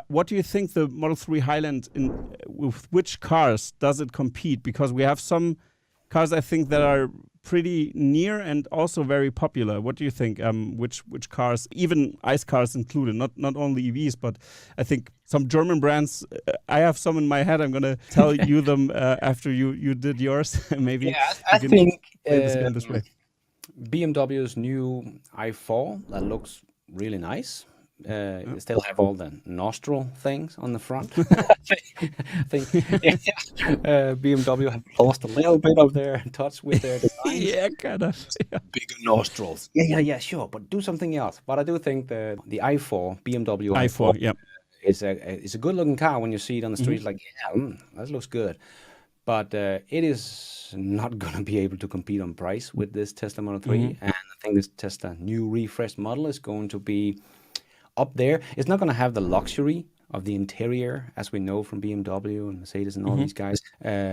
What do you think the Model 3 Highland, with which cars does it compete? Because we have some cars, I think, that are pretty near and also very popular. What do you think? Which cars, even ICE cars included, not only EVs, but I think some German brands. I have some in my head. I'm gonna tell you them after you did yours. Maybe Yeah, you I can think play this game this way. BMW's new i4 that looks really nice. You still have all the nostril things on the front. I think BMW have lost a little bit of their touch with their designs. Yeah, kind of. Yeah. Bigger nostrils. Yeah, sure, but do something else. But I do think the i4 BMW i4 i4. Yeah. is a good looking car when you see it on the Hmm. street. Like, yeah, that looks good. But it is not going to be able to compete on price with this Tesla Model 3. Hmm. And I think this Tesla new refreshed model is going to be up there. It's not going to have the luxury of the interior as we know from BMW and Mercedes and all Hmm. these guys,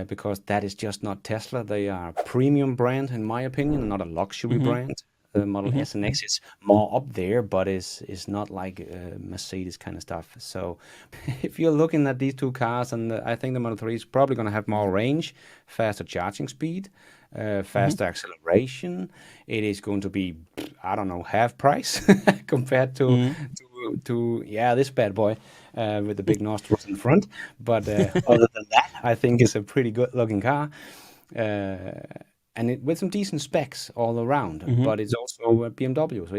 because that is just not Tesla. They are a premium brand, in my opinion, not a luxury Hmm. brand. The Model Hmm. S and X is more up there, but is not like Mercedes kind of stuff. So if you're looking at these two cars, and I think the Model 3 is probably going to have more range, faster charging speed, Hmm. faster acceleration. It is going to be, I don't know, half price compared Hmm. to yeah, this bad boy with the big nostrils in front. But other than that, I think it's a pretty good looking car. And with some decent specs all around, Hmm. but it's also a BMW, so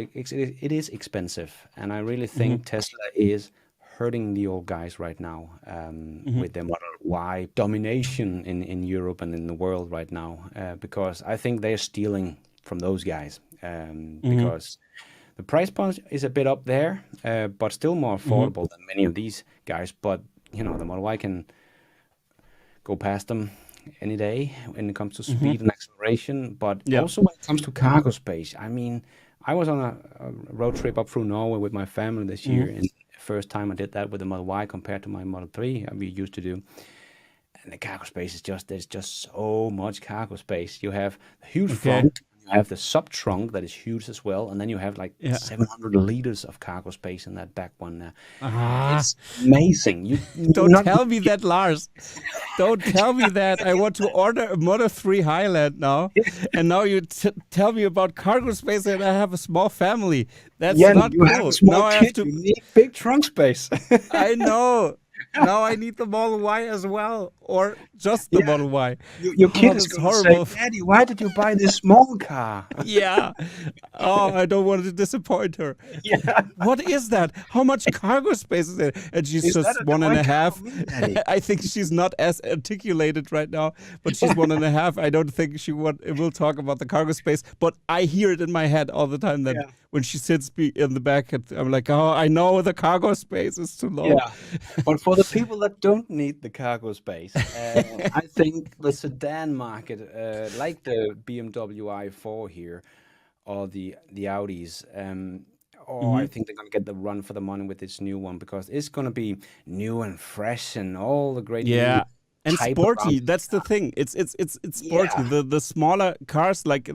it is expensive, and I really Hmm. think Tesla is hurting the old guys right now Hmm. with their Model Y domination in Europe and in the world right now, because I think they're stealing from those guys, Hmm. because the price point is a bit up there, but still more Hmm. affordable than many of these guys. But the Model Y can go past them any day when it comes to Hmm. speed and acceleration, but Yeah. also when it comes to cargo space. I mean, I was on a road trip up through Norway with my family this year, Hmm. and the first time I did that with the Model Y compared to my Model 3 we used to do. And the cargo space is there's just so much cargo space. You have the huge Okay. front, you have the sub trunk that is huge as well, and then you have like Yeah. 700 liters of cargo space in that back one. Ah, It's amazing. You're don't not tell gonna me get. that, Lars. Don't tell me You're that. gonna I get want to order a Model 3 Highland now, and now you tell me about cargo space and I have a small family. That's Yeah, not you have a cool. small Now I have kid. to. You need big trunk space. I know. Now I need the Model Y as well, or just the Yeah, Model Y. your Oh, kid is that's gonna say, horrible. "Daddy, why did you buy this small car?" Yeah. Oh, I don't want to disappoint her. Yeah, What is that? How much cargo space is it? And she's is that just the one and right a car for half. me, Daddy? I think she's not as articulated right now, but she's one and a half. I don't think she will talk about the cargo space, but I hear it in my head all the time that Yeah, when she sits in the back, I'm like, oh, I know the cargo space is too low. yeah. But for the people that don't need the cargo space, I think the sedan market, like the BMW i4 here, or the Audis, or I Hmm. think they're gonna get the run for the money with this new one because it's gonna be new and fresh and all the great new Yeah. And hype around sporty, this that's the car. thing. It's sporty. Yeah, The smaller cars like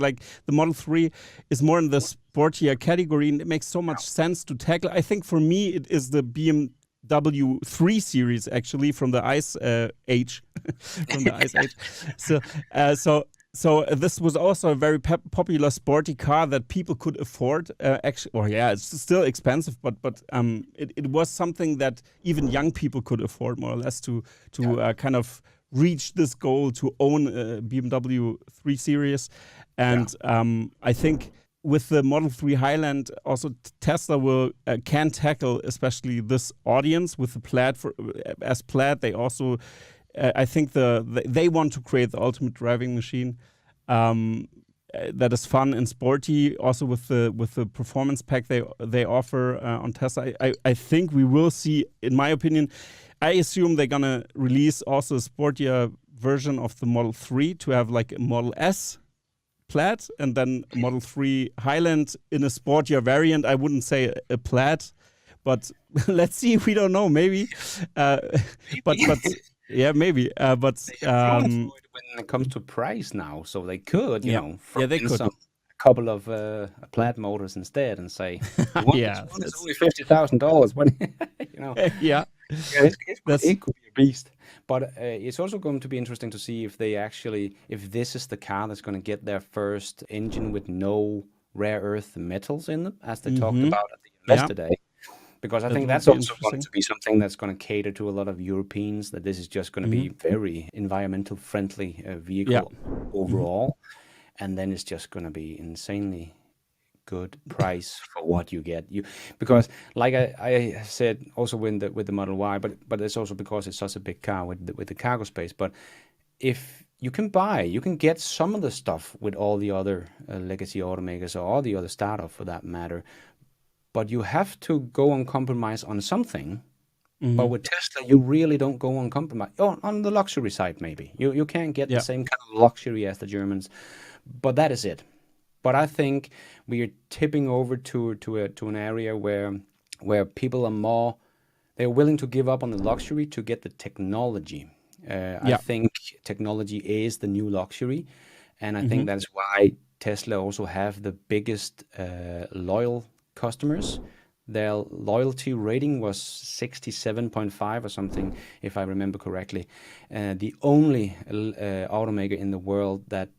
the Model 3 is more in the sportier category, and it makes so much sense to tackle. I think for me it is the BMW 3 Series actually from the Ice Age, from the Ice Age. So uh, so this was also a very popular sporty car that people could afford. Actually, or yeah, it's still expensive, but it was something that even young people could afford more or less yeah, to kind of reach this goal to own a BMW 3 Series. yeah, And I think with the Model 3 Highland, also Tesla will can tackle especially this audience with the Plaid as Plaid. They also, I think they want to create the ultimate driving machine. That is fun and sporty. Also with the performance pack they offer on Tesla, I think we will see. In my opinion, I assume they're gonna release also a sportier version of the Model 3 to have like a Model S Plaid and then a Model 3 Highland in a sportier variant. I wouldn't say a Plaid, but let's see. We don't know. Maybe, uh, but maybe. yeah, maybe. But They have room for it when it comes to price now, so they could, yeah, throw yeah, they in could. some couple of plaid motors instead and say, one Yeah, is only $50,000. When yeah, yeah, that's it could be a beast. But it's also going to be interesting to see if if this is the car that's going to get their first engine with no rare earth metals in them, as they talked about at the yeah, Investor Day. Because I that think would that's be also going interesting. to be something that's going to cater to a lot of Europeans, that this is just going to be very environmental friendly Yeah. vehicle overall. And then it's just going to be insanely good price for what you get. Because like I said also with the Model Y, but it's also because it's such a big car with the cargo space. But if you can get some of the stuff with all the other legacy automakers or all the other startups for that matter, but you have to go and compromise on something. But with Tesla, you really don't go on compromise. Oh, on the luxury side, maybe you can't get the Yeah. same kind of luxury as the Germans, but that is it. But I think we are tipping over to an area where people are they're willing to give up on the luxury to get the technology. I Yeah. think technology is the new luxury, and I think Mm-hmm. that's why Tesla also have the biggest loyal customers. Their loyalty rating was 67.5 or something, if I remember correctly. The only automaker in the world that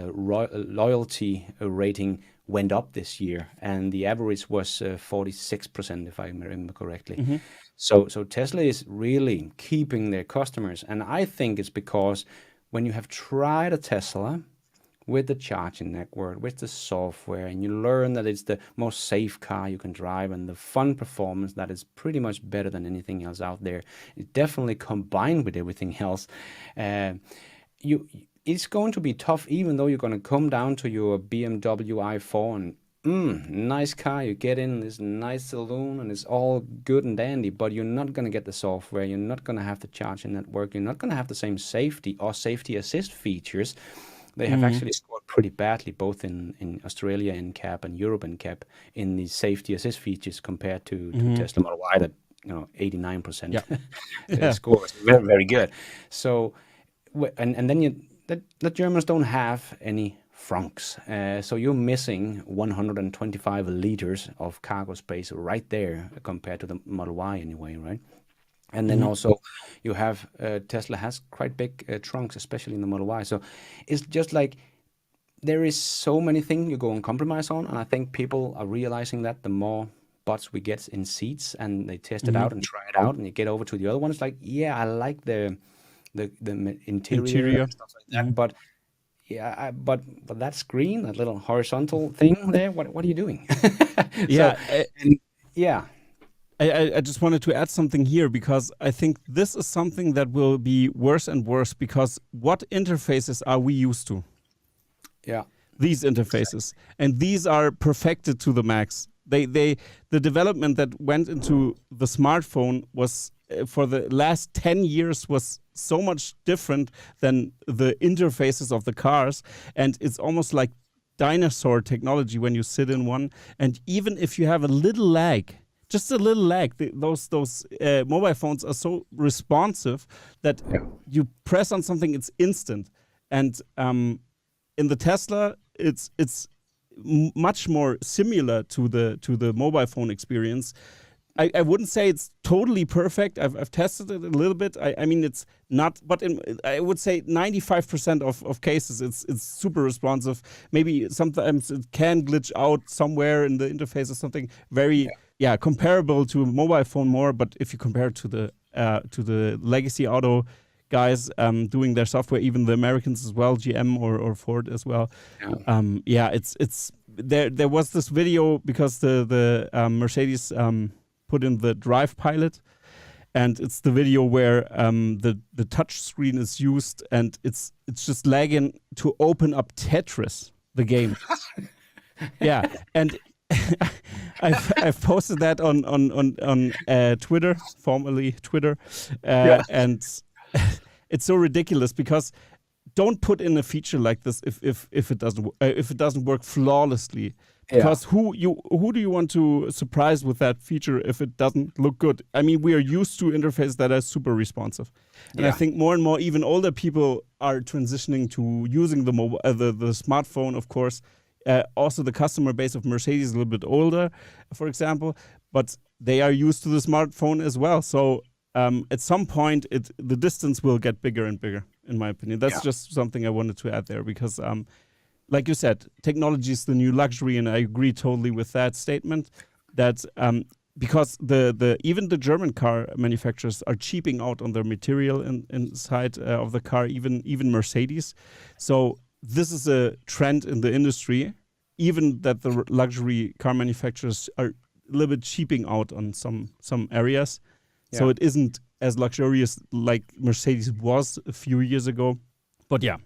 loyalty rating went up this year, and the average was 46%, if I remember correctly. Mm-hmm. So Tesla is really keeping their customers, and I think it's because when you have tried a Tesla with the charging network, with the software, and you learn that it's the most safe car you can drive and the fun performance that is pretty much better than anything else out there, it definitely combined with everything else, it's going to be tough, even though you're going to come down to your BMW i4 and nice car, you get in this nice saloon and it's all good and dandy, but you're not going to get the software, you're not going to have the charging network, you're not going to have the same safety or safety assist features. They have actually scored pretty badly, both in Australia NCAP and Europe NCAP, in the safety assist features compared to Tesla Model Y, that 89% Yeah. Yeah. score is very, very good. So, and then the Germans don't have any frunks, so you're missing 125 liters of cargo space right there compared to the Model Y anyway, right? And then also you have Tesla has quite big trunks, especially in the Model Y. So it's just like there is so many things you go and compromise on. And I think people are realizing that the more butts we get in seats and they test it out and try it out and you get over to the other one, it's like, yeah, I like the interior and stuff like that. But yeah, but that screen, that little horizontal thing there, what are you doing? Yeah. Yeah. I just wanted to add something here, because I think this is something that will be worse and worse, because what interfaces are we used to? Yeah. These interfaces. And these are perfected to the max. The development that went into the smartphone was for the last 10 years was so much different than the interfaces of the cars. And it's almost like dinosaur technology when you sit in one. And even if you have a little lag, just a little lag, those mobile phones are so responsive that you press on something, it's instant. And in the Tesla, it's much more similar to the mobile phone experience. I wouldn't say it's totally perfect. I've tested it a little bit. I mean, it's not, but I would say 95% of cases it's super responsive. Maybe sometimes it can glitch out somewhere in the interface or something very comparable to a mobile phone more. But if you compare it to the legacy auto guys doing their software, even the Americans as well, GM or Ford as well. It's there was this video because the Mercedes put in the Drive Pilot, and it's the video where the touch screen is used, and it's just lagging to open up Tetris, the game. Yeah, and I've posted that on Twitter, formerly Twitter, and it's so ridiculous, because don't put in a feature like this if it doesn't work flawlessly. Because who do you want to surprise with that feature if it doesn't look good? I mean, we are used to interfaces that are super responsive, and I think more and more even older people are transitioning to using the smartphone, of course, Also, the customer base of Mercedes is a little bit older, for example, but they are used to the smartphone as well. So at some point, the distance will get bigger and bigger, in my opinion. That's just something I wanted to add there because, like you said, technology is the new luxury, and I agree totally with that statement. That because even the German car manufacturers are cheaping out on their material inside of the car, even Mercedes. So this is a trend in the industry, even that the luxury car manufacturers are a little bit cheaping out on some areas. Yeah. So it isn't as luxurious like Mercedes was a few years ago. But yeah,